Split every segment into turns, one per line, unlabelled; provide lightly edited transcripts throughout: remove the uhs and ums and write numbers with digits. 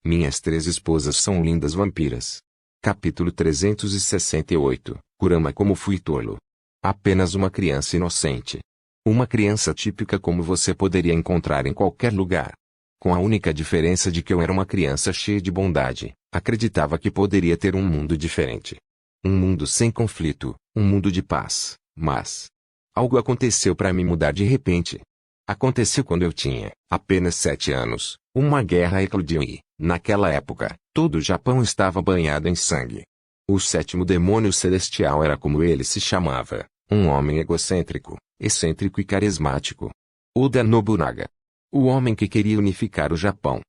Minhas 3 esposas são lindas vampiras. Capítulo 368. Kurama, como fui tolo. Apenas uma criança inocente. Uma criança típica como você poderia encontrar em qualquer lugar. Com a única diferença de que eu era uma criança cheia de bondade, acreditava que poderia ter um mundo diferente. Um mundo sem conflito, um mundo de paz, mas algo aconteceu para me mudar de repente. Aconteceu quando eu tinha apenas 7 anos, uma guerra eclodiu e, naquela época, todo o Japão estava banhado em sangue. O 7º demônio celestial era como ele se chamava, um homem egocêntrico, excêntrico e carismático. Oda Nobunaga. O homem que queria unificar o Japão.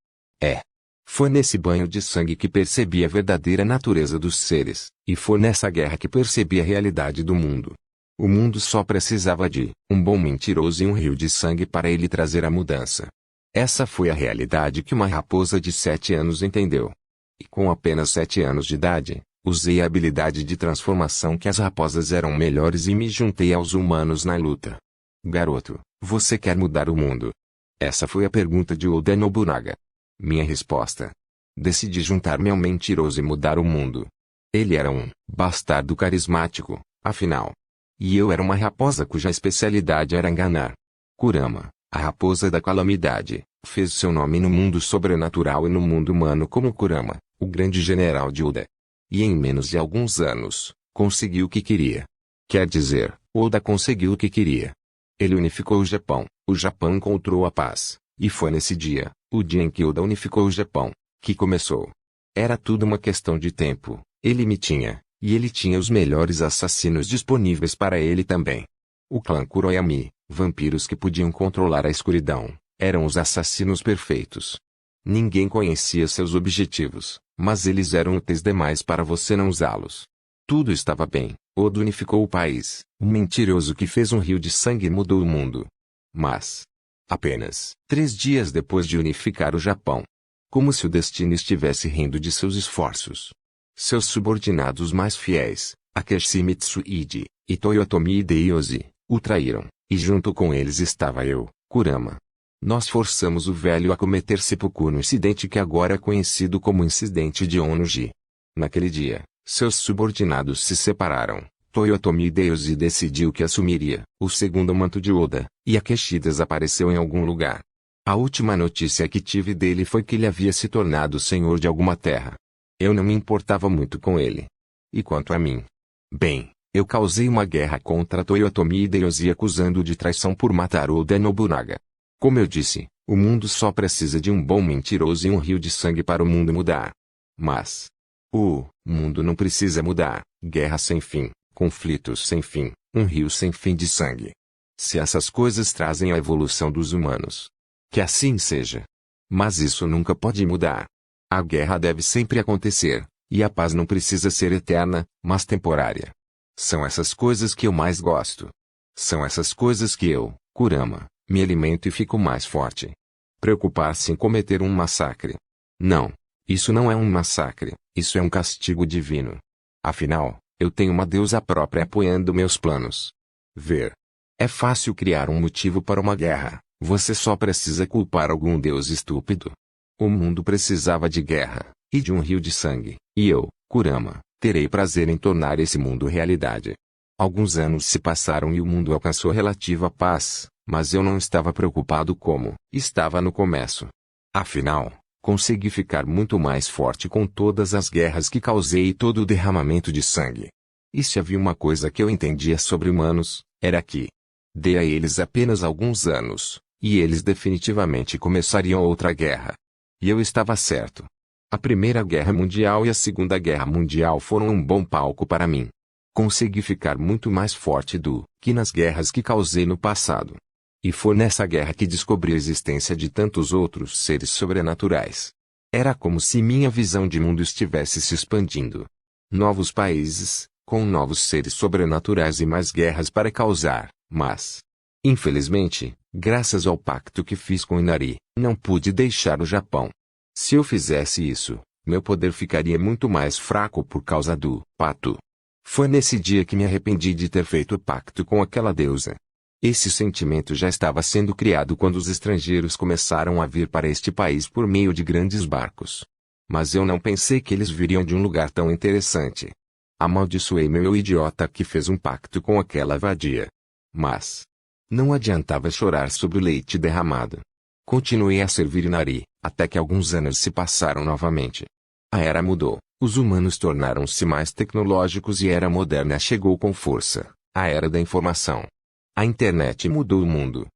Foi nesse banho de sangue que percebi a verdadeira natureza dos seres, e foi nessa guerra que percebi a realidade do mundo. O mundo só precisava de um bom mentiroso e um rio de sangue para ele trazer a mudança. Essa foi a realidade que uma raposa de 7 anos entendeu. E com apenas 7 anos de idade, usei a habilidade de transformação que as raposas eram melhores e me juntei aos humanos na luta. Garoto, você quer mudar o mundo? Essa foi a pergunta de Oda Nobunaga. Minha resposta. Decidi juntar-me ao mentiroso e mudar o mundo. Ele era um bastardo carismático, afinal. E eu era uma raposa cuja especialidade era enganar. Kurama, a raposa da calamidade, fez seu nome no mundo sobrenatural e no mundo humano como Kurama, o grande general de Oda. E em menos de alguns anos, conseguiu o que queria. Quer dizer, Oda conseguiu o que queria. Ele unificou o Japão encontrou a paz, e foi nesse dia, o dia em que Oda unificou o Japão, que começou. Era tudo uma questão de tempo, ele me tinha, e ele tinha os melhores assassinos disponíveis para ele também. O clã Kuroyami, vampiros que podiam controlar a escuridão, eram os assassinos perfeitos. Ninguém conhecia seus objetivos, mas eles eram úteis demais para você não usá-los. Tudo estava bem, Oda unificou o país, o mentiroso que fez um rio de sangue mudou o mundo. Mas, apenas 3 dias depois de unificar o Japão, como se o destino estivesse rindo de seus esforços, seus subordinados mais fiéis, Akechi Mitsuhide e Toyotomi Hideyoshi, o traíram, e junto com eles estava eu, Kurama. Nós forçamos o velho a cometer seppuku no incidente que agora é conhecido como incidente de Onnoji. Naquele dia, seus subordinados se separaram. Toyotomi Hideyoshi decidiu que assumiria o segundo manto de Oda, e Akechi desapareceu em algum lugar. A última notícia que tive dele foi que ele havia se tornado senhor de alguma terra. Eu não me importava muito com ele. E quanto a mim? Bem, eu causei uma guerra contra Toyotomi Hideyoshi acusando-o de traição por matar Oda Nobunaga. Como eu disse, o mundo só precisa de um bom mentiroso e um rio de sangue para o mundo mudar. Mas o mundo não precisa mudar. Guerra sem fim, conflitos sem fim, um rio sem fim de sangue. Se essas coisas trazem a evolução dos humanos, que assim seja. Mas isso nunca pode mudar. A guerra deve sempre acontecer, e a paz não precisa ser eterna, mas temporária. São essas coisas que eu mais gosto. São essas coisas que eu, Kurama, me alimento e fico mais forte. Preocupar-se em cometer um massacre. Não, isso não é um massacre, isso é um castigo divino. Afinal, eu tenho uma deusa própria apoiando meus planos. Ver. É fácil criar um motivo para uma guerra, você só precisa culpar algum deus estúpido. O mundo precisava de guerra, e de um rio de sangue, e eu, Kurama, terei prazer em tornar esse mundo realidade. Alguns anos se passaram e o mundo alcançou relativa paz, mas eu não estava preocupado como estava no começo. Afinal, consegui ficar muito mais forte com todas as guerras que causei e todo o derramamento de sangue. E se havia uma coisa que eu entendia sobre humanos, era que dei a eles apenas alguns anos, e eles definitivamente começariam outra guerra. E eu estava certo. A Primeira Guerra Mundial e a Segunda Guerra Mundial foram um bom palco para mim. Consegui ficar muito mais forte do que nas guerras que causei no passado. E foi nessa guerra que descobri a existência de tantos outros seres sobrenaturais. Era como se minha visão de mundo estivesse se expandindo. Novos países, com novos seres sobrenaturais e mais guerras para causar, mas, infelizmente, graças ao pacto que fiz com Inari, não pude deixar o Japão. Se eu fizesse isso, meu poder ficaria muito mais fraco por causa do pacto. Foi nesse dia que me arrependi de ter feito o pacto com aquela deusa. Esse sentimento já estava sendo criado quando os estrangeiros começaram a vir para este país por meio de grandes barcos. Mas eu não pensei que eles viriam de um lugar tão interessante. Amaldiçoei meu idiota que fez um pacto com aquela vadia. Mas não adiantava chorar sobre o leite derramado. Continuei a servir Inari, até que alguns anos se passaram novamente. A era mudou, os humanos tornaram-se mais tecnológicos e a era moderna chegou com força, a era da informação. A internet mudou o mundo.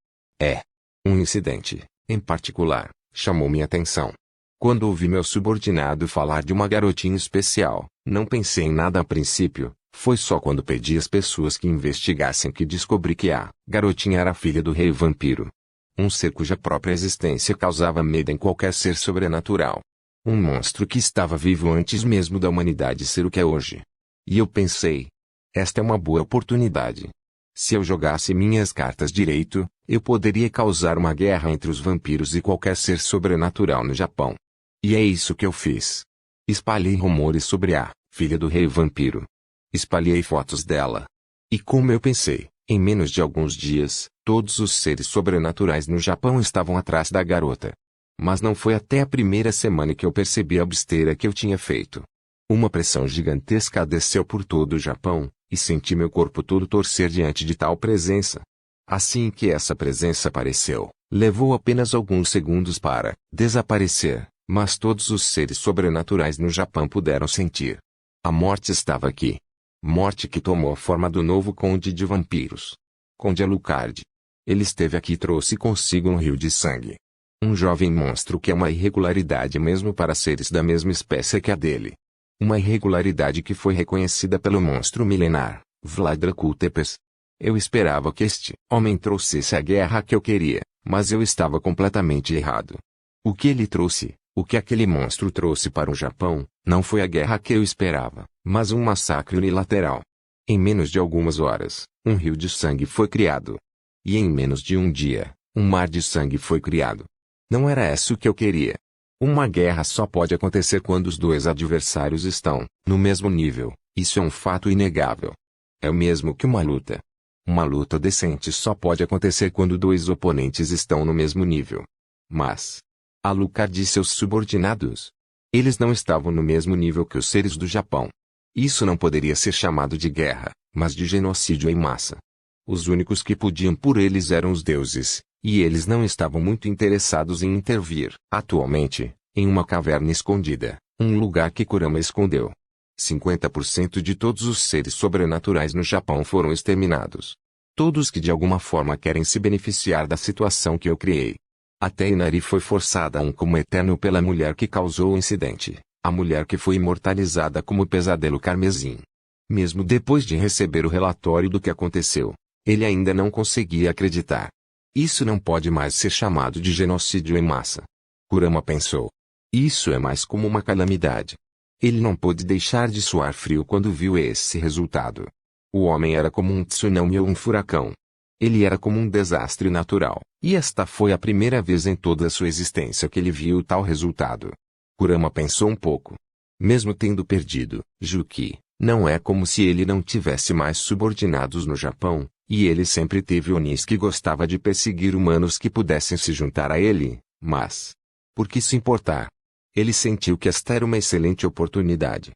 Um incidente, em particular, chamou minha atenção. Quando ouvi meu subordinado falar de uma garotinha especial, não pensei em nada a princípio, foi só quando pedi às pessoas que investigassem que descobri que a garotinha era filha do rei vampiro. Um ser cuja própria existência causava medo em qualquer ser sobrenatural. Um monstro que estava vivo antes mesmo da humanidade ser o que é hoje. E eu pensei, esta é uma boa oportunidade. Se eu jogasse minhas cartas direito, eu poderia causar uma guerra entre os vampiros e qualquer ser sobrenatural no Japão. E é isso que eu fiz. Espalhei rumores sobre a filha do rei vampiro. Espalhei fotos dela. E como eu pensei, em menos de alguns dias, todos os seres sobrenaturais no Japão estavam atrás da garota. Mas não foi até a primeira semana que eu percebi a besteira que eu tinha feito. Uma pressão gigantesca desceu por todo o Japão, e senti meu corpo todo torcer diante de tal presença. Assim que essa presença apareceu, levou apenas alguns segundos para desaparecer, mas todos os seres sobrenaturais no Japão puderam sentir. A morte estava aqui. Morte que tomou a forma do novo Conde de Vampiros. Conde Alucard. Ele esteve aqui e trouxe consigo um rio de sangue. Um jovem monstro que é uma irregularidade mesmo para seres da mesma espécie que a dele. Uma irregularidade que foi reconhecida pelo monstro milenar, Vlad Dracul Tepes. Eu esperava que este homem trouxesse a guerra que eu queria, mas eu estava completamente errado. O que ele trouxe, o que aquele monstro trouxe para o Japão, não foi a guerra que eu esperava, mas um massacre unilateral. Em menos de algumas horas, um rio de sangue foi criado. E em menos de um dia, um mar de sangue foi criado. Não era isso que eu queria. Uma guerra só pode acontecer quando os dois adversários estão no mesmo nível, isso é um fato inegável. É o mesmo que uma luta. Uma luta decente só pode acontecer quando dois oponentes estão no mesmo nível. Mas Alucard e seus subordinados, eles não estavam no mesmo nível que os seres do Japão. Isso não poderia ser chamado de guerra, mas de genocídio em massa. Os únicos que podiam por eles eram os deuses, e eles não estavam muito interessados em intervir. Atualmente, em uma caverna escondida, um lugar que Kurama escondeu, 50% de todos os seres sobrenaturais no Japão foram exterminados. Todos que de alguma forma querem se beneficiar da situação que eu criei. Até Inari foi forçada a um como eterno pela mulher que causou o incidente, a mulher que foi imortalizada como Pesadelo Carmesim. Mesmo depois de receber o relatório do que aconteceu, ele ainda não conseguia acreditar. Isso não pode mais ser chamado de genocídio em massa. Kurama pensou. Isso é mais como uma calamidade. Ele não pôde deixar de suar frio quando viu esse resultado. O homem era como um tsunami ou um furacão. Ele era como um desastre natural, e esta foi a primeira vez em toda a sua existência que ele viu tal resultado. Kurama pensou um pouco. Mesmo tendo perdido Juki, não é como se ele não tivesse mais subordinados no Japão, e ele sempre teve Onis que gostava de perseguir humanos que pudessem se juntar a ele, mas por que se importar? Ele sentiu que esta era uma excelente oportunidade.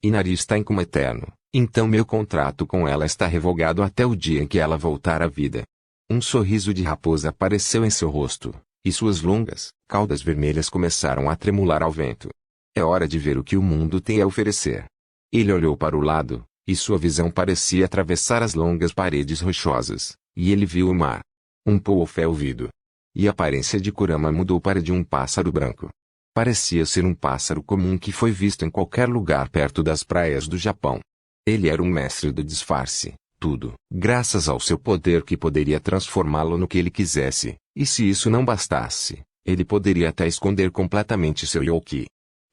Inari está em coma eterno, então meu contrato com ela está revogado até o dia em que ela voltar à vida. Um sorriso de raposa apareceu em seu rosto, e suas longas, caudas vermelhas começaram a tremular ao vento. É hora de ver o que o mundo tem a oferecer. Ele olhou para o lado, e sua visão parecia atravessar as longas paredes rochosas, e ele viu o mar. Um povo ouvido. E a aparência de Kurama mudou para de um pássaro branco. Parecia ser um pássaro comum que foi visto em qualquer lugar perto das praias do Japão. Ele era um mestre do disfarce, tudo, graças ao seu poder que poderia transformá-lo no que ele quisesse, e se isso não bastasse, ele poderia até esconder completamente seu Yoki.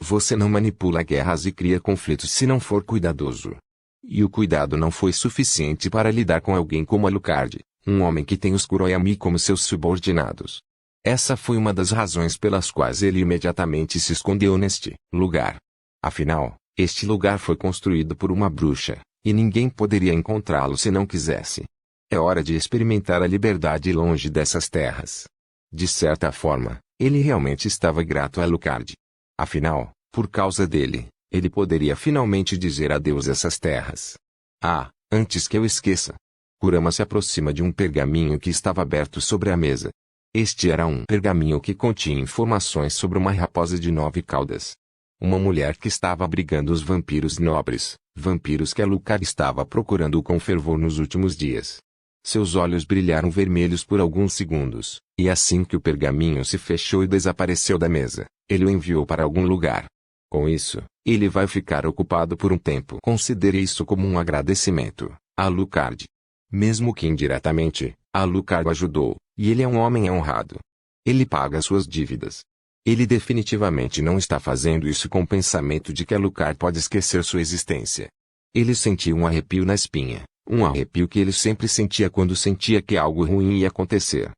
Você não manipula guerras e cria conflitos se não for cuidadoso. E o cuidado não foi suficiente para lidar com alguém como Alucard, um homem que tem os Kuroyami como seus subordinados. Essa foi uma das razões pelas quais ele imediatamente se escondeu neste lugar. Afinal, este lugar foi construído por uma bruxa, e ninguém poderia encontrá-lo se não quisesse. É hora de experimentar a liberdade longe dessas terras. De certa forma, ele realmente estava grato a Alucard. Afinal, Por causa dele, ele poderia finalmente dizer adeus a essas terras. Ah, antes que eu esqueça. Kurama se aproxima de um pergaminho que estava aberto sobre a mesa. Este era um pergaminho que continha informações sobre uma raposa de 9 caudas. Uma mulher que estava abrigando os vampiros nobres, vampiros que Alucard estava procurando com fervor nos últimos dias. Seus olhos brilharam vermelhos por alguns segundos, e assim que o pergaminho se fechou e desapareceu da mesa, ele o enviou para algum lugar. Com isso, ele vai ficar ocupado por um tempo. Considere isso como um agradecimento, Alucard. Mesmo que indiretamente, Alucard o ajudou, e ele é um homem honrado. Ele paga suas dívidas. Ele definitivamente não está fazendo isso com o pensamento de que Alucard pode esquecer sua existência. Ele sentiu um arrepio na espinha, um arrepio que ele sempre sentia quando sentia que algo ruim ia acontecer.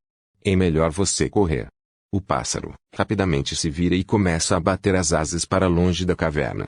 É melhor você correr. O pássaro rapidamente se vira e começa a bater as asas para longe da caverna.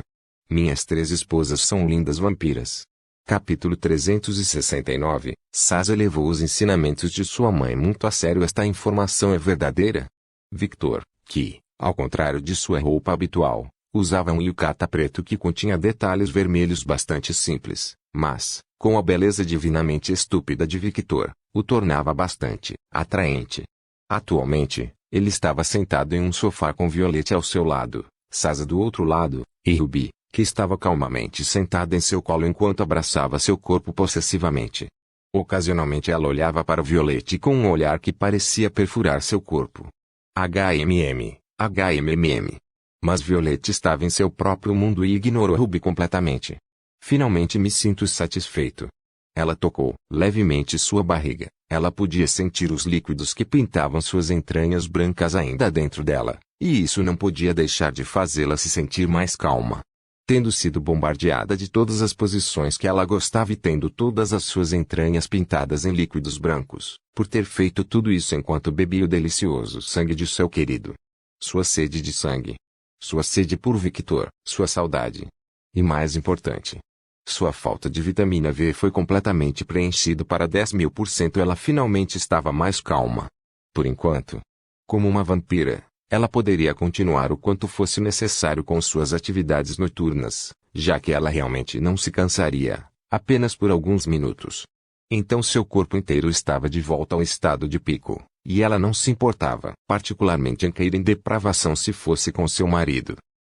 Minhas 3 esposas são lindas vampiras. Capítulo 369. Sasa levou os ensinamentos de sua mãe muito a sério. Esta informação é verdadeira? Victor, que, ao contrário de sua roupa habitual, usava um yukata preto que continha detalhes vermelhos bastante simples, mas, com a beleza divinamente estúpida de Victor, o tornava bastante atraente. Atualmente, ele estava sentado em um sofá com Violette ao seu lado, Sasa do outro lado, e Ruby, que estava calmamente sentada em seu colo enquanto abraçava seu corpo possessivamente. Ocasionalmente ela olhava para Violette com um olhar que parecia perfurar seu corpo. HMM, HMMM. Mas Violette estava em seu próprio mundo e ignorou Ruby completamente. Finalmente me sinto satisfeito. Ela tocou levemente sua barriga. Ela podia sentir os líquidos que pintavam suas entranhas brancas ainda dentro dela, e isso não podia deixar de fazê-la se sentir mais calma. Tendo sido bombardeada de todas as posições que ela gostava e tendo todas as suas entranhas pintadas em líquidos brancos, por ter feito tudo isso enquanto bebia o delicioso sangue de seu querido. Sua sede de sangue. Sua sede por Victor, sua saudade. E mais importante, sua falta de vitamina V foi completamente preenchido para 10.000%. Ela finalmente estava mais calma. Por enquanto. Como uma vampira, ela poderia continuar o quanto fosse necessário com suas atividades noturnas, já que ela realmente não se cansaria, apenas por alguns minutos. Então seu corpo inteiro estava de volta ao estado de pico, e ela não se importava particularmente em cair em depravação se fosse com seu marido.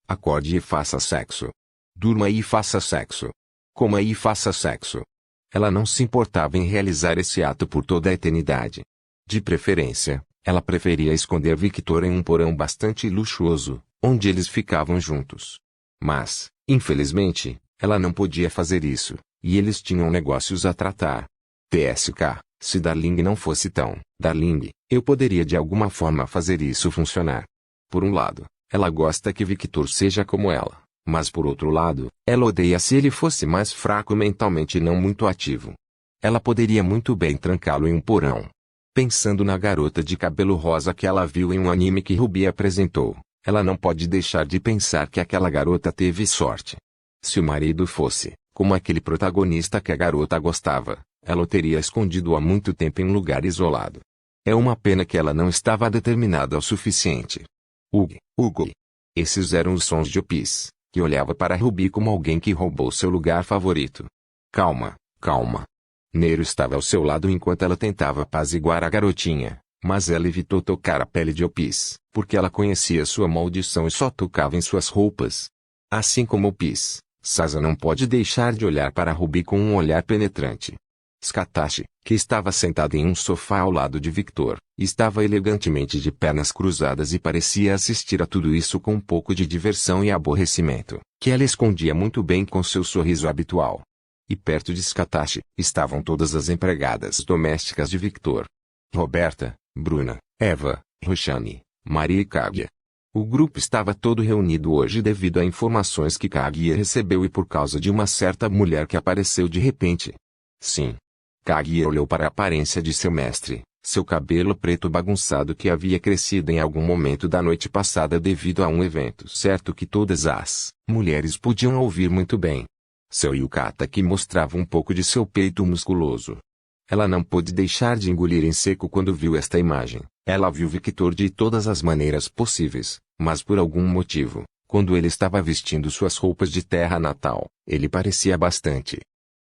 Acorde e faça sexo. Durma e faça sexo. Coma e faça sexo. Ela não se importava em realizar esse ato por toda a eternidade. De preferência, ela preferia esconder Victor em um porão bastante luxuoso, onde eles ficavam juntos. Mas, infelizmente, ela não podia fazer isso, e eles tinham negócios a tratar. TSK, se Darling não fosse tão Darling, eu poderia de alguma forma fazer isso funcionar. Por um lado, ela gosta que Victor seja como ela, mas por outro lado, ela odeia se ele fosse mais fraco mentalmente e não muito ativo. Ela poderia muito bem trancá-lo em um porão. Pensando na garota de cabelo rosa que ela viu em um anime que Ruby apresentou, ela não pode deixar de pensar que aquela garota teve sorte. Se o marido fosse, como aquele protagonista que a garota gostava, ela o teria escondido há muito tempo em um lugar isolado. É uma pena que ela não estava determinada o suficiente. Hugo. Esses eram os sons de Opis, que olhava para Ruby como alguém que roubou seu lugar favorito. Calma, calma. Nero estava ao seu lado enquanto ela tentava apaziguar a garotinha, mas ela evitou tocar a pele de Opis, porque ela conhecia sua maldição e só tocava em suas roupas. Assim como Opis, Sasa não pode deixar de olhar para Ruby com um olhar penetrante. Scatashi, que estava sentada em um sofá ao lado de Victor, estava elegantemente de pernas cruzadas e parecia assistir a tudo isso com um pouco de diversão e aborrecimento, que ela escondia muito bem com seu sorriso habitual. E perto de Scatashi, estavam todas as empregadas domésticas de Victor. Roberta, Bruna, Eva, Roxane, Maria e Kaguya. O grupo estava todo reunido hoje devido a informações que Kaguya recebeu e por causa de uma certa mulher que apareceu de repente. Sim. Kaguya olhou para a aparência de seu mestre, seu cabelo preto bagunçado que havia crescido em algum momento da noite passada devido a um evento certo que todas as mulheres podiam ouvir muito bem. Seu yukata que mostrava um pouco de seu peito musculoso. Ela não pôde deixar de engolir em seco quando viu esta imagem. Ela viu Victor de todas as maneiras possíveis, mas por algum motivo, Quando ele estava vestindo suas roupas de terra natal, ele parecia bastante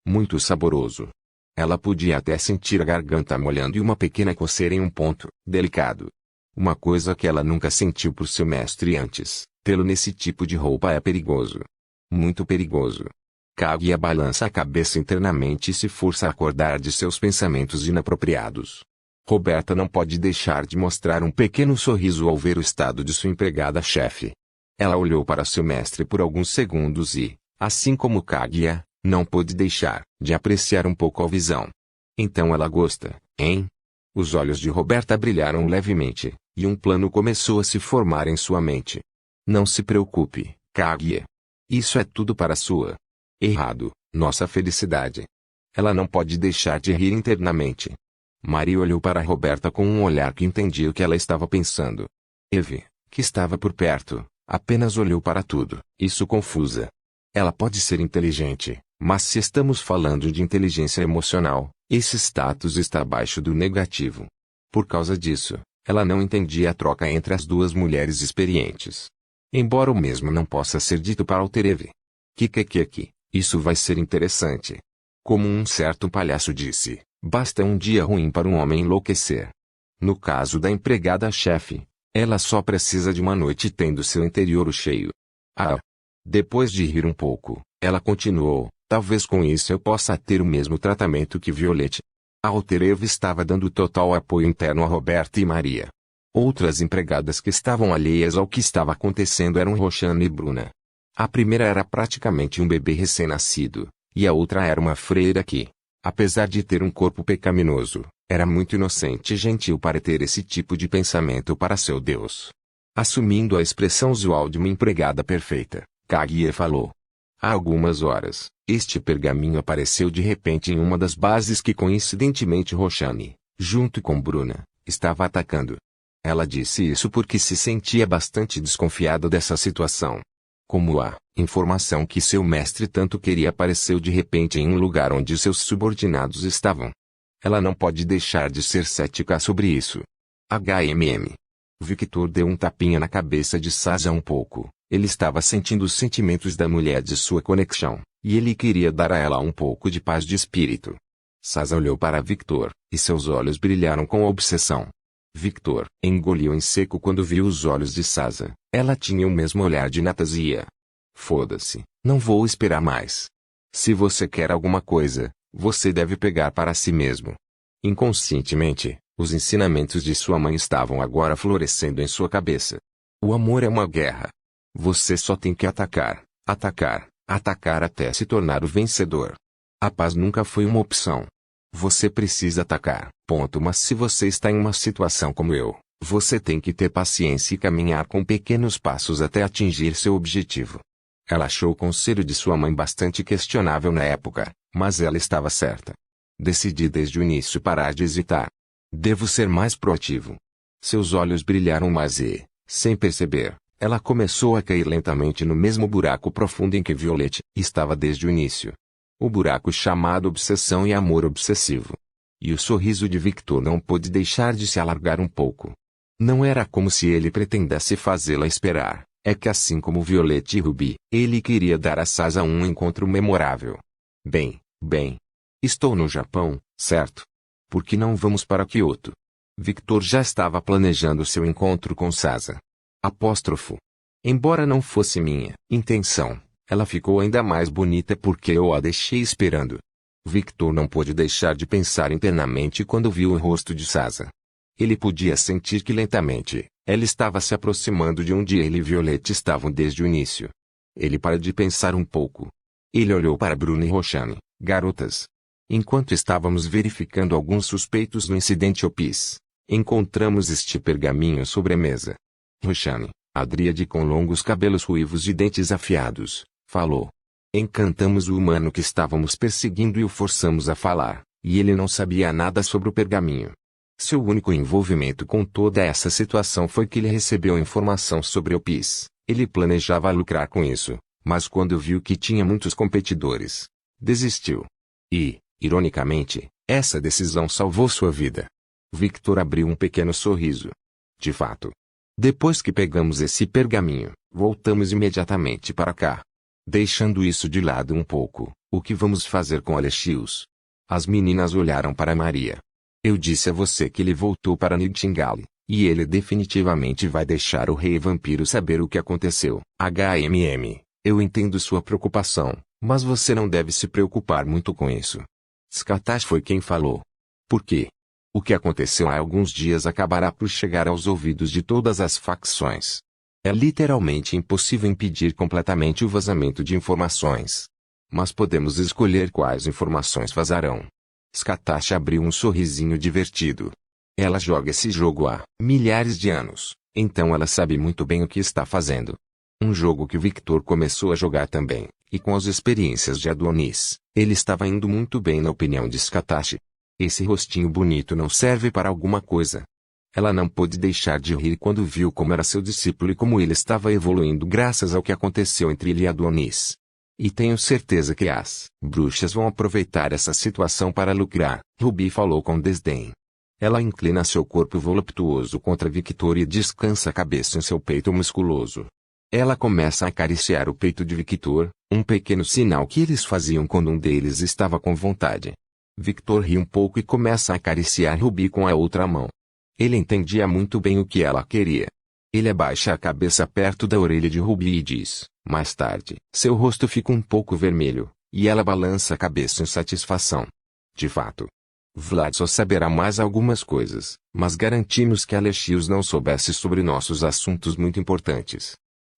muito saboroso. Ela podia até sentir a garganta molhando e uma pequena coceira em um ponto delicado. Uma coisa que ela nunca sentiu por seu mestre antes: tê-lo nesse tipo de roupa é perigoso. Muito perigoso. Kaguya balança a cabeça internamente e se força a acordar de seus pensamentos inapropriados. Roberta não pode deixar de mostrar um pequeno sorriso ao ver o estado de sua empregada-chefe. Ela olhou para seu mestre por alguns segundos e, assim como Kaguya, não pôde deixar de apreciar um pouco a visão. Então ela gosta, hein? Os olhos de Roberta brilharam levemente, e um plano começou a se formar em sua mente. Não se preocupe, Kaguya. Isso é tudo para sua nossa felicidade. Ela não pode deixar de rir internamente. Maria olhou para Roberta com um olhar que entendia o que ela estava pensando. Eve, que estava por perto, apenas olhou para tudo, isso confusa. Ela pode ser inteligente, mas se estamos falando de inteligência emocional, esse status está abaixo do negativo. Por causa disso, ela não entendia a troca entre as duas mulheres experientes. Embora o mesmo não possa ser dito para Altereve. Que, isso vai ser interessante. Como um certo palhaço disse, basta um dia ruim para um homem enlouquecer. No caso da empregada-chefe, ela só precisa de uma noite tendo seu interior cheio. Depois de rir um pouco, ela continuou, talvez com isso eu possa ter o mesmo tratamento que Violette. A Altereve estava dando total apoio interno a Roberta e Maria. Outras empregadas que estavam alheias ao que estava acontecendo eram Roxana e Bruna. A primeira era praticamente um bebê recém-nascido, e a outra era uma freira que, apesar de ter um corpo pecaminoso, era muito inocente e gentil para ter esse tipo de pensamento para seu Deus. Assumindo a expressão usual de uma empregada perfeita, Kaguya falou. Há algumas horas, este pergaminho apareceu de repente em uma das bases que coincidentemente Roxane, junto com Bruna, estava atacando. Ela disse isso porque se sentia bastante desconfiada dessa situação. Como a informação que seu mestre tanto queria apareceu de repente em um lugar onde seus subordinados estavam. Ela não pode deixar de ser cética sobre isso. Victor deu um tapinha na cabeça de Sasa um pouco. Ele estava sentindo os sentimentos da mulher de sua conexão, e ele queria dar a ela um pouco de paz de espírito. Sasa olhou para Victor, e seus olhos brilharam com obsessão. Victor engoliu em seco quando viu os olhos de Sasa. Ela tinha o mesmo olhar de Natasia. Foda-se, não vou esperar mais. Se você quer alguma coisa, você deve pegar para si mesmo. Inconscientemente, os ensinamentos de sua mãe estavam agora florescendo em sua cabeça. O amor é uma guerra. Você só tem que atacar, atacar, atacar até se tornar o vencedor. A paz nunca foi uma opção. Você precisa atacar, ponto. Mas se você está em uma situação como eu, você tem que ter paciência e caminhar com pequenos passos até atingir seu objetivo. Ela achou o conselho de sua mãe bastante questionável na época, mas ela estava certa. Decidi desde o início parar de hesitar. Devo ser mais proativo. Seus olhos brilharam mais e, sem perceber, ela começou a cair lentamente no mesmo buraco profundo em que Violette estava desde o início. O buraco chamado obsessão e amor obsessivo. E o sorriso de Victor não pôde deixar de se alargar um pouco. Não era como se ele pretendesse fazê-la esperar, é que assim como Violette e Ruby, ele queria dar a Sasa um encontro memorável. Bem, estou no Japão, certo? Por que não vamos para Kyoto? Victor já estava planejando seu encontro com Sasa. Embora não fosse minha intenção, ela ficou ainda mais bonita porque eu a deixei esperando. Victor não pôde deixar de pensar internamente quando viu o rosto de Sasa. Ele podia sentir que lentamente, ela estava se aproximando de onde ele e Violette estavam desde o início. Ele parou de pensar um pouco. Ele olhou para Bruna e Roxane. Garotas. Enquanto estávamos verificando alguns suspeitos no incidente Opis, encontramos este pergaminho sobre a mesa. Roxane, a dríade com longos cabelos ruivos e dentes afiados, falou. Encantamos o humano que estávamos perseguindo e o forçamos a falar, e ele não sabia nada sobre o pergaminho. Seu único envolvimento com toda essa situação foi que ele recebeu informação sobre o PIS. Ele planejava lucrar com isso, mas quando viu que tinha muitos competidores, desistiu. E, ironicamente, essa decisão salvou sua vida. Victor abriu um pequeno sorriso. De fato. Depois que pegamos esse pergaminho, voltamos imediatamente para cá. Deixando isso de lado um pouco, o que vamos fazer com Alexios? As meninas olharam para Maria. Eu disse a você que ele voltou para Nightingale, e ele definitivamente vai deixar o rei vampiro saber o que aconteceu. Eu entendo sua preocupação, mas você não deve se preocupar muito com isso. Skatash foi quem falou. Por quê? O que aconteceu há alguns dias acabará por chegar aos ouvidos de todas as facções. É literalmente impossível impedir completamente o vazamento de informações. Mas podemos escolher quais informações vazarão. Skatash abriu um sorrisinho divertido. Ela joga esse jogo há milhares de anos, então ela sabe muito bem o que está fazendo. Um jogo que Victor começou a jogar também, e com as experiências de Adonis, ele estava indo muito bem na opinião de Skatash. Esse rostinho bonito não serve para alguma coisa. Ela não pôde deixar de rir quando viu como era seu discípulo e como ele estava evoluindo graças ao que aconteceu entre ele e Adonis. E tenho certeza que as bruxas vão aproveitar essa situação para lucrar, Ruby falou com desdém. Ela inclina seu corpo voluptuoso contra Victor e descansa a cabeça em seu peito musculoso. Ela começa a acariciar o peito de Victor, um pequeno sinal que eles faziam quando um deles estava com vontade. Victor ri um pouco e começa a acariciar Ruby com a outra mão. Ele entendia muito bem o que ela queria. Ele abaixa a cabeça perto da orelha de Ruby e diz, mais tarde, seu rosto fica um pouco vermelho, e ela balança a cabeça em satisfação. De fato, Vlad só saberá mais algumas coisas, mas garantimos que Alexios não soubesse sobre nossos assuntos muito importantes.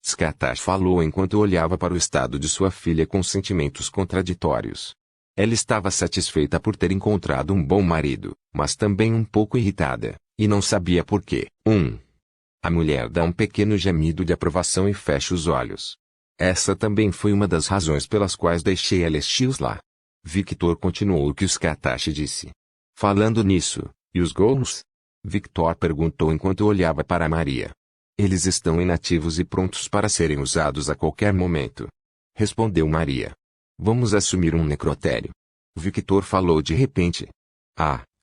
Skatash falou enquanto olhava para o estado de sua filha com sentimentos contraditórios. Ela estava satisfeita por ter encontrado um bom marido, mas também um pouco irritada, e não sabia por quê. A mulher dá um pequeno gemido de aprovação e fecha os olhos. Essa também foi uma das razões pelas quais deixei Alexios lá. Victor continuou o que Skatash disse. Falando nisso, e os gols? Victor perguntou enquanto olhava para Maria. Eles estão inativos e prontos para serem usados a qualquer momento. Respondeu Maria. Vamos assumir um necrotério. Victor falou de repente.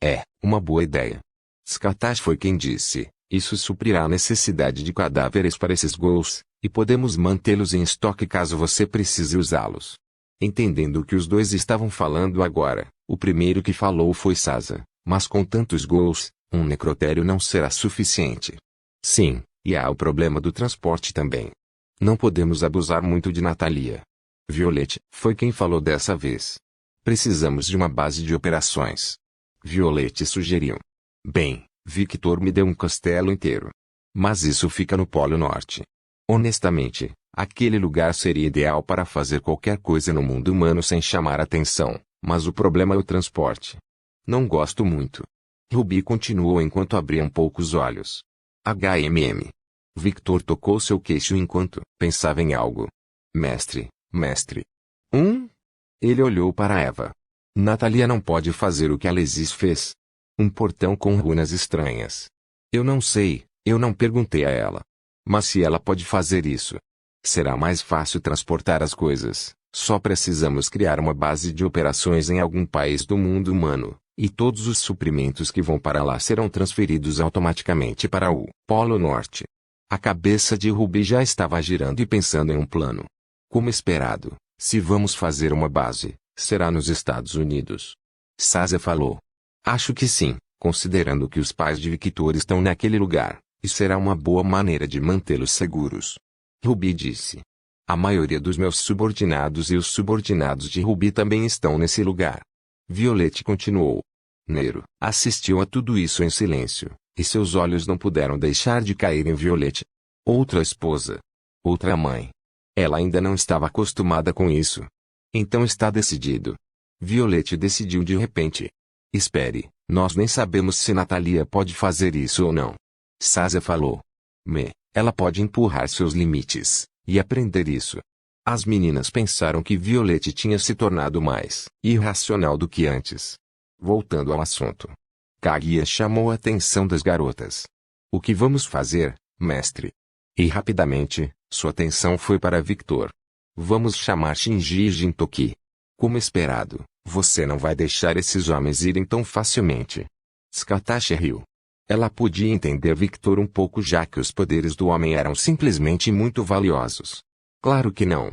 É uma boa ideia. Skatash foi quem disse, isso suprirá a necessidade de cadáveres para esses gols, e podemos mantê-los em estoque caso você precise usá-los. Entendendo o que os dois estavam falando agora, o primeiro que falou foi Sasa, mas com tantos gols, um necrotério não será suficiente. Sim, e há o problema do transporte também. Não podemos abusar muito de Natalia. Violette foi quem falou dessa vez. Precisamos de uma base de operações. Violette sugeriu. Bem, Victor me deu um castelo inteiro. Mas isso fica no Polo Norte. Honestamente, aquele lugar seria ideal para fazer qualquer coisa no mundo humano sem chamar atenção, mas o problema é o transporte. Não gosto muito. Ruby continuou enquanto abria um pouco os olhos. Victor tocou seu queixo enquanto pensava em algo. Mestre. Ele olhou para Eva. Natalia não pode fazer o que Alesis fez. Um portão com runas estranhas. Eu não sei, eu não perguntei a ela. Mas se ela pode fazer isso, será mais fácil transportar as coisas. Só precisamos criar uma base de operações em algum país do mundo humano, e todos os suprimentos que vão para lá serão transferidos automaticamente para o Polo Norte. A cabeça de Ruby já estava girando e pensando em um plano. Como esperado, se vamos fazer uma base, será nos Estados Unidos. Sasa falou. Acho que sim, considerando que os pais de Victor estão naquele lugar, e será uma boa maneira de mantê-los seguros. Ruby disse. A maioria dos meus subordinados e os subordinados de Ruby também estão nesse lugar. Violette continuou. Nero assistiu a tudo isso em silêncio, e seus olhos não puderam deixar de cair em Violette. Outra esposa. Outra mãe. Ela ainda não estava acostumada com isso. Então está decidido. Violette decidiu de repente. Espere, nós nem sabemos se Natalia pode fazer isso ou não. Sasa falou. Ela pode empurrar seus limites, e aprender isso. As meninas pensaram que Violette tinha se tornado mais irracional do que antes. Voltando ao assunto. Kaguya chamou a atenção das garotas. O que vamos fazer, mestre? E rapidamente, sua atenção foi para Victor. Vamos chamar Shinji e Jintoki. Como esperado, você não vai deixar esses homens irem tão facilmente. Skatash riu. Ela podia entender Victor um pouco, já que os poderes do homem eram simplesmente muito valiosos. Claro que não,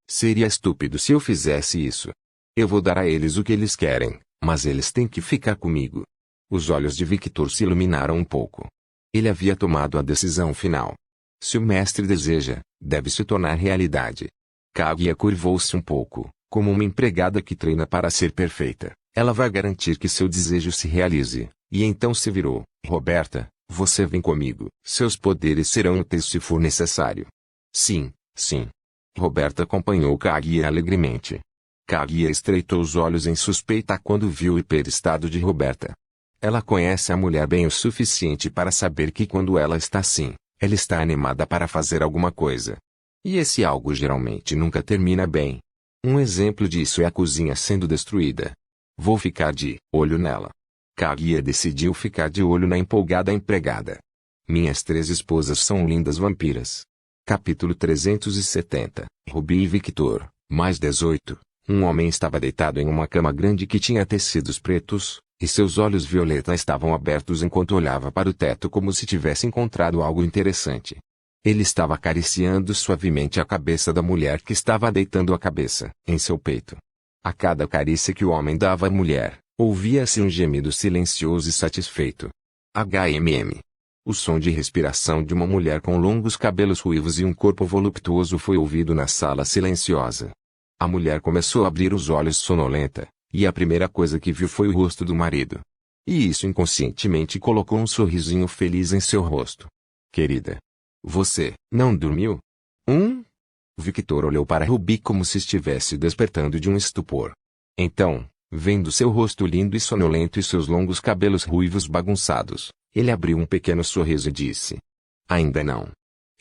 seria estúpido se eu fizesse isso. Eu vou dar a eles o que eles querem, mas eles têm que ficar comigo. Os olhos de Victor se iluminaram um pouco. Ele havia tomado a decisão final. Se o mestre deseja, deve se tornar realidade. Kaguya curvou-se um pouco, como uma empregada que treina para ser perfeita. Ela vai garantir que seu desejo se realize. E então se virou. Roberta, você vem comigo. Seus poderes serão úteis se for necessário. Sim, sim. Roberta acompanhou Kaguya alegremente. Kaguya estreitou os olhos em suspeita quando viu o hiperestado de Roberta. Ela conhece a mulher bem o suficiente para saber que quando ela está assim, ela está animada para fazer alguma coisa. E esse algo geralmente nunca termina bem. Um exemplo disso é a cozinha sendo destruída. Vou ficar de olho nela. Kaguya decidiu ficar de olho na empolgada empregada. Minhas 3 esposas são lindas vampiras. Capítulo 370. Ruby e Victor, mais 18. Um homem estava deitado em uma cama grande que tinha tecidos pretos, e seus olhos violeta estavam abertos enquanto olhava para o teto como se tivesse encontrado algo interessante. Ele estava acariciando suavemente a cabeça da mulher que estava deitando a cabeça em seu peito. A cada carícia que o homem dava à mulher, ouvia-se um gemido silencioso e satisfeito. HMM. O som de respiração de uma mulher com longos cabelos ruivos e um corpo voluptuoso foi ouvido na sala silenciosa. A mulher começou a abrir os olhos sonolenta, e a primeira coisa que viu foi o rosto do marido. E isso inconscientemente colocou um sorrisinho feliz em seu rosto. Querida, você não dormiu? Victor olhou para Ruby como se estivesse despertando de um estupor. Então, vendo seu rosto lindo e sonolento e seus longos cabelos ruivos bagunçados, ele abriu um pequeno sorriso e disse: Ainda não.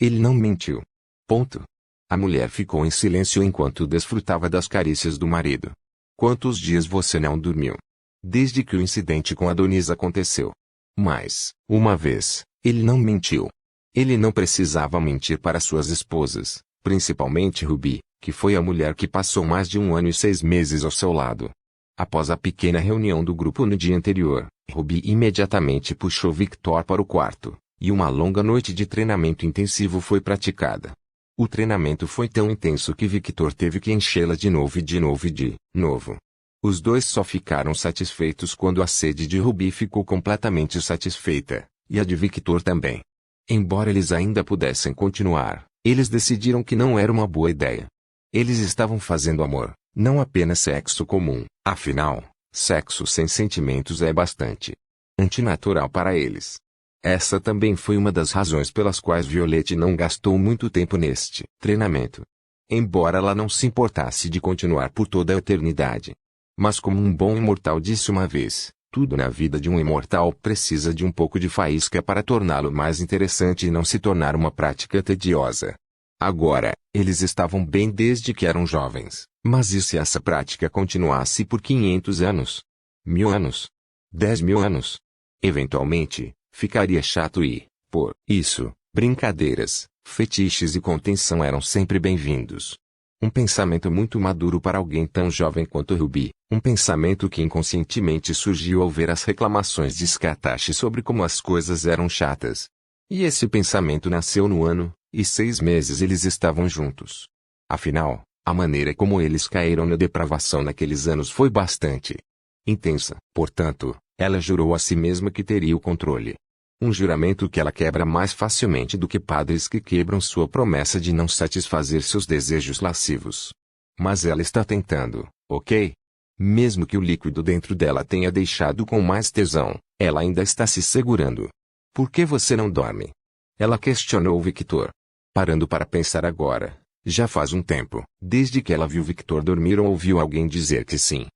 Ele não mentiu. Ponto. A mulher ficou em silêncio enquanto desfrutava das carícias do marido. Quantos dias você não dormiu? Desde que o incidente com Adonis aconteceu. Mas, uma vez, ele não mentiu. Ele não precisava mentir para suas esposas, principalmente Ruby, que foi a mulher que passou mais de 1 ano e 6 meses ao seu lado. Após a pequena reunião do grupo no dia anterior, Ruby imediatamente puxou Victor para o quarto, e uma longa noite de treinamento intensivo foi praticada. O treinamento foi tão intenso que Victor teve que enchê-la de novo e de novo e de novo. Os dois só ficaram satisfeitos quando a sede de Ruby ficou completamente satisfeita, e a de Victor também. Embora eles ainda pudessem continuar, eles decidiram que não era uma boa ideia. Eles estavam fazendo amor, não apenas sexo comum, afinal, sexo sem sentimentos é bastante antinatural para eles. Essa também foi uma das razões pelas quais Violette não gastou muito tempo neste treinamento. Embora ela não se importasse de continuar por toda a eternidade. Mas como um bom imortal disse uma vez, tudo na vida de um imortal precisa de um pouco de faísca para torná-lo mais interessante e não se tornar uma prática tediosa. Agora, eles estavam bem desde que eram jovens, mas e se essa prática continuasse por 500 anos? 1000 anos? 10.000 anos? Eventualmente, ficaria chato e, por isso, brincadeiras, fetiches e contenção eram sempre bem-vindos. Um pensamento muito maduro para alguém tão jovem quanto Ruby, um pensamento que inconscientemente surgiu ao ver as reclamações de Scatashi sobre como as coisas eram chatas. E esse pensamento nasceu no ano, e 6 meses eles estavam juntos. Afinal, a maneira como eles caíram na depravação naqueles anos foi bastante intensa. Portanto, ela jurou a si mesma que teria o controle. Um juramento que ela quebra mais facilmente do que padres que quebram sua promessa de não satisfazer seus desejos lascivos. Mas ela está tentando, ok? Mesmo que o líquido dentro dela tenha deixado com mais tesão, ela ainda está se segurando. Por que você não dorme? Ela questionou Victor. Parando para pensar agora, já faz um tempo, desde que ela viu Victor dormir ou ouviu alguém dizer que sim.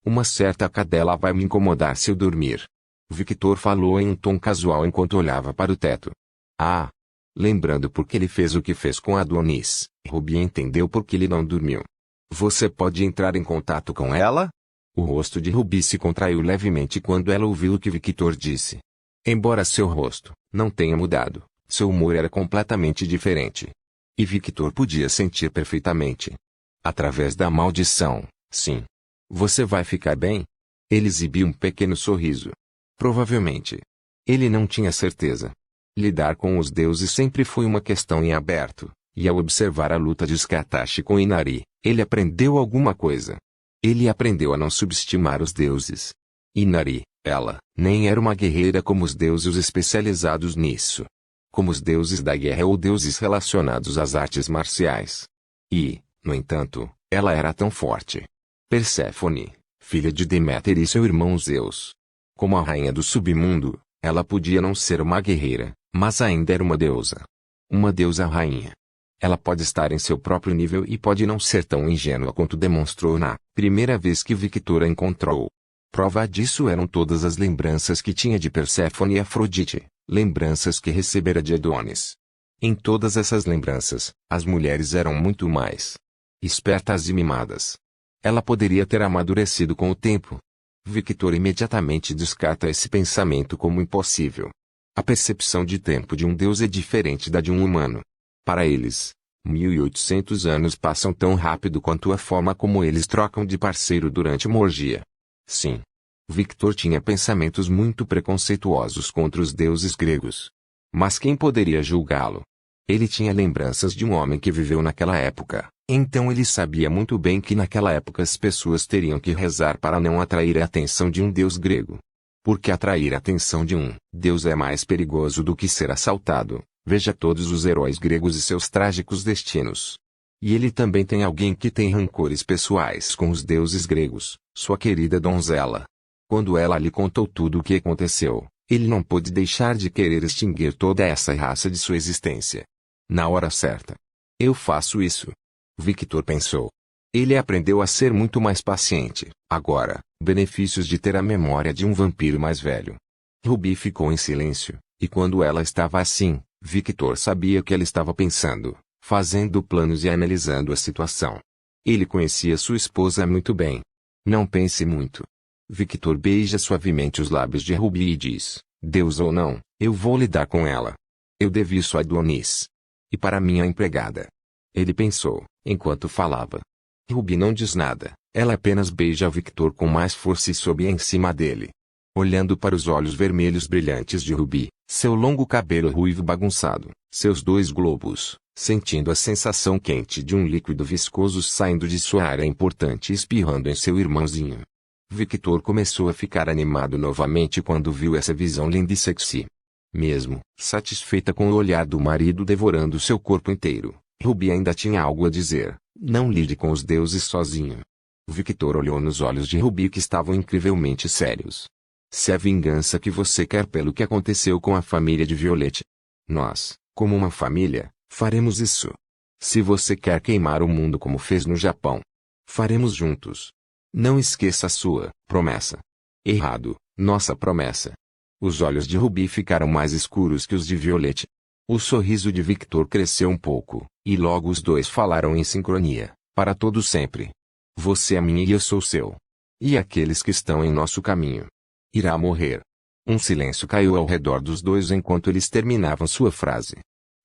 Uma certa cadela vai me incomodar se eu dormir. Victor falou em um tom casual enquanto olhava para o teto. Ah! Lembrando por que ele fez o que fez com Adonis, Ruby entendeu por que ele não dormiu. Você pode entrar em contato com ela? O rosto de Ruby se contraiu levemente quando ela ouviu o que Victor disse. Embora seu rosto não tenha mudado, seu humor era completamente diferente. E Victor podia sentir perfeitamente. Através da maldição, sim. Você vai ficar bem? Ele exibiu um pequeno sorriso. Provavelmente. Ele não tinha certeza. Lidar com os deuses sempre foi uma questão em aberto, e ao observar a luta de Scathach com Inari, ele aprendeu alguma coisa. Ele aprendeu a não subestimar os deuses. Inari, ela, nem era uma guerreira como os deuses especializados nisso. Como os deuses da guerra ou deuses relacionados às artes marciais. E, no entanto, ela era tão forte. Perséfone, filha de Deméter e seu irmão Zeus. Como a rainha do submundo, ela podia não ser uma guerreira, mas ainda era uma deusa. Uma deusa rainha. Ela pode estar em seu próprio nível e pode não ser tão ingênua quanto demonstrou na primeira vez que Victor a encontrou. Prova disso eram todas as lembranças que tinha de Perséfone e Afrodite, lembranças que recebera de Adonis. Em todas essas lembranças, as mulheres eram muito mais espertas e mimadas. Ela poderia ter amadurecido com o tempo. Victor imediatamente descarta esse pensamento como impossível. A percepção de tempo de um deus é diferente da de um humano. Para eles, 1800 anos passam tão rápido quanto a forma como eles trocam de parceiro durante uma orgia. Sim. Victor tinha pensamentos muito preconceituosos contra os deuses gregos. Mas quem poderia julgá-lo? Ele tinha lembranças de um homem que viveu naquela época, então ele sabia muito bem que naquela época as pessoas teriam que rezar para não atrair a atenção de um deus grego. Porque atrair a atenção de um deus é mais perigoso do que ser assaltado. Veja todos os heróis gregos e seus trágicos destinos. E ele também tem alguém que tem rancores pessoais com os deuses gregos, sua querida donzela. Quando ela lhe contou tudo o que aconteceu, ele não pôde deixar de querer extinguir toda essa raça de sua existência. Na hora certa. Eu faço isso. Victor pensou. Ele aprendeu a ser muito mais paciente, agora, benefícios de ter a memória de um vampiro mais velho. Ruby ficou em silêncio, e quando ela estava assim, Victor sabia que ela estava pensando, fazendo planos e analisando a situação. Ele conhecia sua esposa muito bem. Não pense muito. Victor beija suavemente os lábios de Ruby e diz, Deus ou não, eu vou lidar com ela. Eu devo isso a Adonis. E para minha empregada. Ele pensou, enquanto falava. Ruby não diz nada, ela apenas beija Victor com mais força e sobe em cima dele. Olhando para os olhos vermelhos brilhantes de Ruby, seu longo cabelo ruivo bagunçado, seus dois globos, sentindo a sensação quente de um líquido viscoso saindo de sua área importante e espirrando em seu irmãozinho. Victor começou a ficar animado novamente quando viu essa visão linda e sexy. Mesmo satisfeita com o olhar do marido devorando seu corpo inteiro, Ruby ainda tinha algo a dizer. Não lide com os deuses sozinho. Victor olhou nos olhos de Ruby que estavam incrivelmente sérios. Se é vingança que você quer pelo que aconteceu com a família de Violette, nós, como uma família, faremos isso. Se você quer queimar o mundo como fez no Japão, faremos juntos. Não esqueça a sua promessa. Errado, nossa promessa. Os olhos de Ruby ficaram mais escuros que os de Violette. O sorriso de Victor cresceu um pouco, e logo os dois falaram em sincronia, para todo sempre. Você é minha e eu sou seu. E aqueles que estão em nosso caminho irá morrer. Um silêncio caiu ao redor dos dois enquanto eles terminavam sua frase.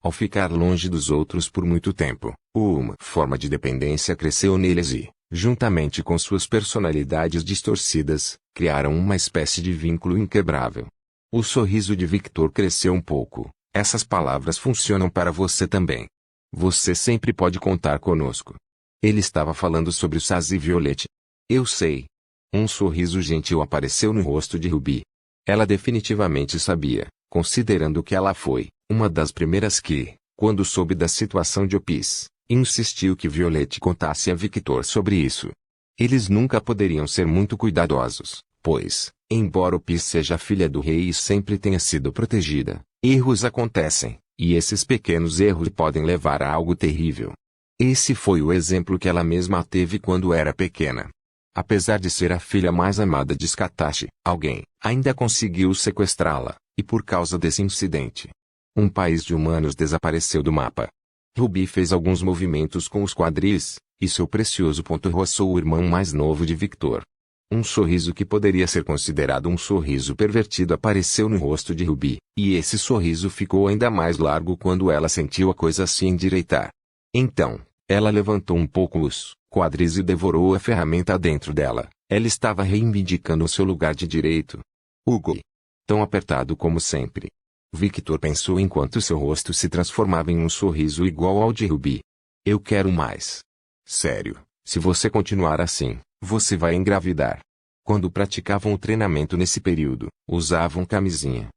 Ao ficar longe dos outros por muito tempo, uma forma de dependência cresceu neles e, juntamente com suas personalidades distorcidas, criaram uma espécie de vínculo inquebrável. O sorriso de Victor cresceu um pouco. Essas palavras funcionam para você também. Você sempre pode contar conosco. Ele estava falando sobre o Saz e Violette. Eu sei. Um sorriso gentil apareceu no rosto de Ruby. Ela definitivamente sabia, considerando que ela foi uma das primeiras que, quando soube da situação de Opis, insistiu que Violette contasse a Victor sobre isso. Eles nunca poderiam ser muito cuidadosos, pois, embora Opis seja filha do rei e sempre tenha sido protegida, erros acontecem, e esses pequenos erros podem levar a algo terrível. Esse foi o exemplo que ela mesma teve quando era pequena. Apesar de ser a filha mais amada de Scathach, alguém ainda conseguiu sequestrá-la, e por causa desse incidente, um país de humanos desapareceu do mapa. Ruby fez alguns movimentos com os quadris, e seu precioso ponto roçou o irmão mais novo de Victor. Um sorriso que poderia ser considerado um sorriso pervertido apareceu no rosto de Ruby, e esse sorriso ficou ainda mais largo quando ela sentiu a coisa se endireitar. Então, ela levantou um pouco os quadris e devorou a ferramenta dentro dela. Ela estava reivindicando o seu lugar de direito. Hugo. Tão apertado como sempre. Victor pensou enquanto seu rosto se transformava em um sorriso igual ao de Ruby. Eu quero mais. Sério, se você continuar assim, você vai engravidar. Quando praticavam o treinamento nesse período, usavam camisinha.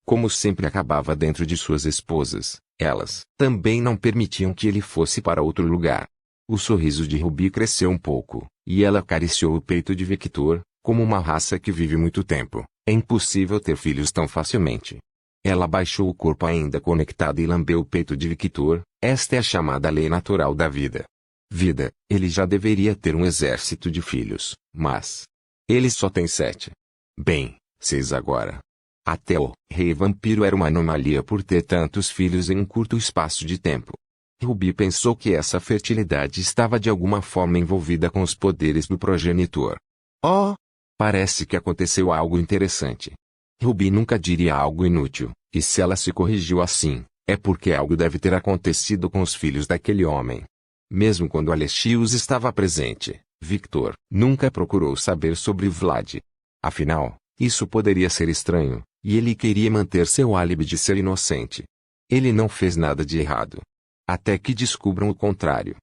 Como sempre acabava dentro de suas esposas, elas também não permitiam que ele fosse para outro lugar. O sorriso de Ruby cresceu um pouco, e ela acariciou o peito de Victor, como uma raça que vive muito tempo. É impossível ter filhos tão facilmente. Ela baixou o corpo ainda conectado e lambeu o peito de Victor. Esta é a chamada lei natural da vida. Vida, ele já deveria ter um exército de filhos, mas ele só tem 7. Bem, 6 agora. Até o rei vampiro era uma anomalia por ter tantos filhos em um curto espaço de tempo. Ruby pensou que essa fertilidade estava de alguma forma envolvida com os poderes do progenitor. Oh! Parece que aconteceu algo interessante. Ruby nunca diria algo inútil, e se ela se corrigiu assim, é porque algo deve ter acontecido com os filhos daquele homem. Mesmo quando Alexios estava presente, Victor nunca procurou saber sobre Vlad. Afinal, isso poderia ser estranho, e ele queria manter seu álibi de ser inocente. Ele não fez nada de errado. Até que descubram o contrário.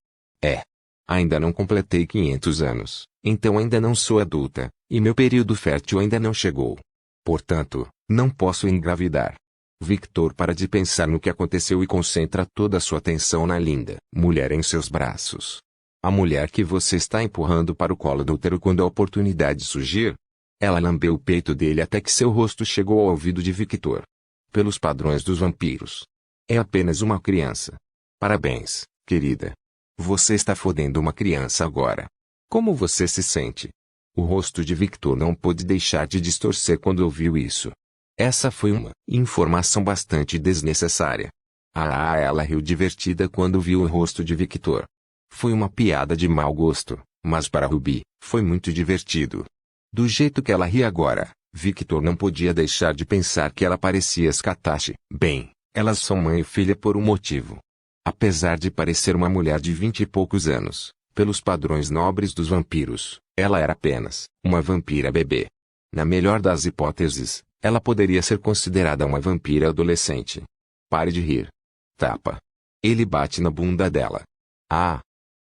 Ainda não completei 500 anos, então ainda não sou adulta, e meu período fértil ainda não chegou. Portanto, não posso engravidar. Victor para de pensar no que aconteceu e concentra toda a sua atenção na linda mulher em seus braços. A mulher que você está empurrando para o colo do útero quando a oportunidade surgir. Ela lambeu o peito dele até que seu rosto chegou ao ouvido de Victor. Pelos padrões dos vampiros. É apenas uma criança. Parabéns, querida. Você está fodendo uma criança agora. Como você se sente? O rosto de Victor não pôde deixar de distorcer quando ouviu isso. Essa foi uma informação bastante desnecessária. Ela riu divertida quando viu o rosto de Victor. Foi uma piada de mau gosto, mas para Ruby, foi muito divertido. Do jeito que ela ria agora, Victor não podia deixar de pensar que ela parecia Scatache. Bem, elas são mãe e filha por um motivo. Apesar de parecer uma mulher de 20 e poucos anos, pelos padrões nobres dos vampiros, ela era apenas uma vampira bebê. Na melhor das hipóteses, ela poderia ser considerada uma vampira adolescente. Pare de rir. Tapa. Ele bate na bunda dela.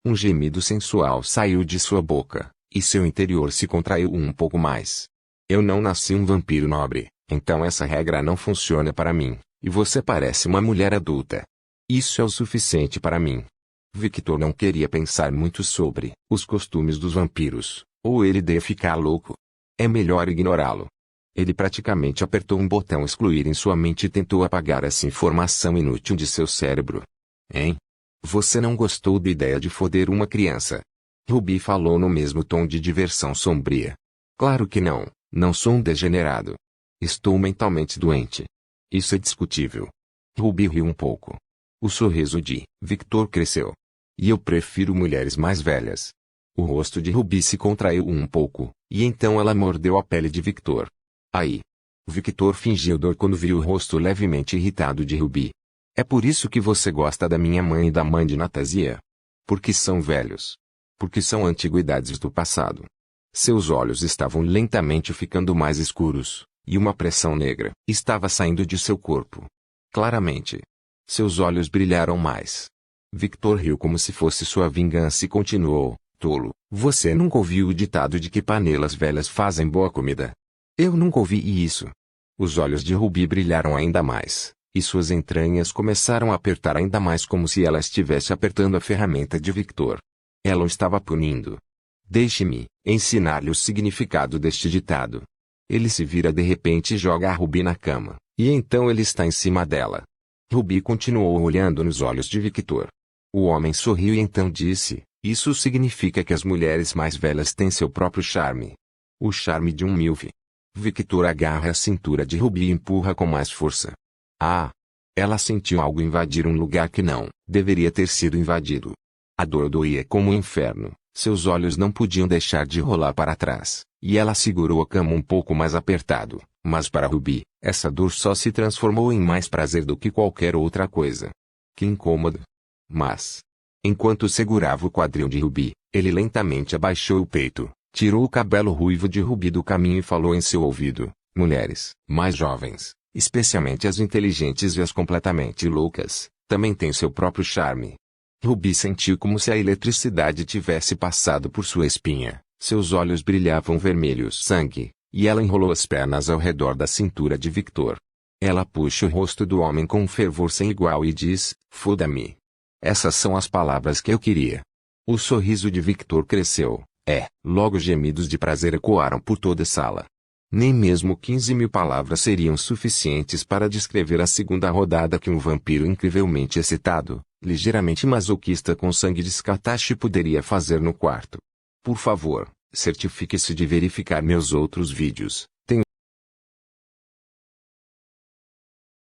Um gemido sensual saiu de sua boca, e seu interior se contraiu um pouco mais. Eu não nasci um vampiro nobre, então essa regra não funciona para mim, e você parece uma mulher adulta. Isso é o suficiente para mim. Victor não queria pensar muito sobre os costumes dos vampiros, ou ele ia ficar louco. É melhor ignorá-lo. Ele praticamente apertou um botão excluir em sua mente e tentou apagar essa informação inútil de seu cérebro. Hein? Você não gostou da ideia de foder uma criança? Ruby falou no mesmo tom de diversão sombria. Claro que não, não sou um degenerado. Estou mentalmente doente. Isso é discutível. Ruby riu um pouco. O sorriso de Victor cresceu. E eu prefiro mulheres mais velhas. O rosto de Ruby se contraiu um pouco, e então ela mordeu a pele de Victor. Aí. Victor fingiu dor quando viu o rosto levemente irritado de Ruby. É por isso que você gosta da minha mãe e da mãe de Natasia? Porque são velhos. Porque são antiguidades do passado. Seus olhos estavam lentamente ficando mais escuros, e uma pressão negra estava saindo de seu corpo. Claramente. Seus olhos brilharam mais. Victor riu como se fosse sua vingança e continuou. Tolo, você nunca ouviu o ditado de que panelas velhas fazem boa comida? Eu nunca ouvi isso. Os olhos de Ruby brilharam ainda mais, e suas entranhas começaram a apertar ainda mais como se ela estivesse apertando a ferramenta de Victor. Ela o estava punindo. Deixe-me ensinar-lhe o significado deste ditado. Ele se vira de repente e joga a Ruby na cama, e então ele está em cima dela. Ruby continuou olhando nos olhos de Victor. O homem sorriu e então disse, isso significa que as mulheres mais velhas têm seu próprio charme. O charme de um milf. Victor agarra a cintura de Ruby e empurra com mais força. Ela sentiu algo invadir um lugar que não deveria ter sido invadido. A dor doía como um inferno, seus olhos não podiam deixar de rolar para trás, e ela segurou a cama um pouco mais apertado, mas para Ruby, essa dor só se transformou em mais prazer do que qualquer outra coisa. Que incômodo. Mas, enquanto segurava o quadril de Ruby, ele lentamente abaixou o peito, tirou o cabelo ruivo de Ruby do caminho e falou em seu ouvido, Mulheres, mais jovens, especialmente as inteligentes e as completamente loucas, também têm seu próprio charme. Ruby sentiu como se a eletricidade tivesse passado por sua espinha, seus olhos brilhavam vermelhos sangue, e ela enrolou as pernas ao redor da cintura de Victor. Ela puxa o rosto do homem com um fervor sem igual e diz, foda-me. Essas são as palavras que eu queria. O sorriso de Victor cresceu, logo gemidos de prazer ecoaram por toda a sala. Nem mesmo 15.000 palavras seriam suficientes para descrever a segunda rodada que um vampiro incrivelmente excitado, ligeiramente masoquista com sangue de Scatashi poderia fazer no quarto. Por favor, certifique-se de verificar meus outros vídeos.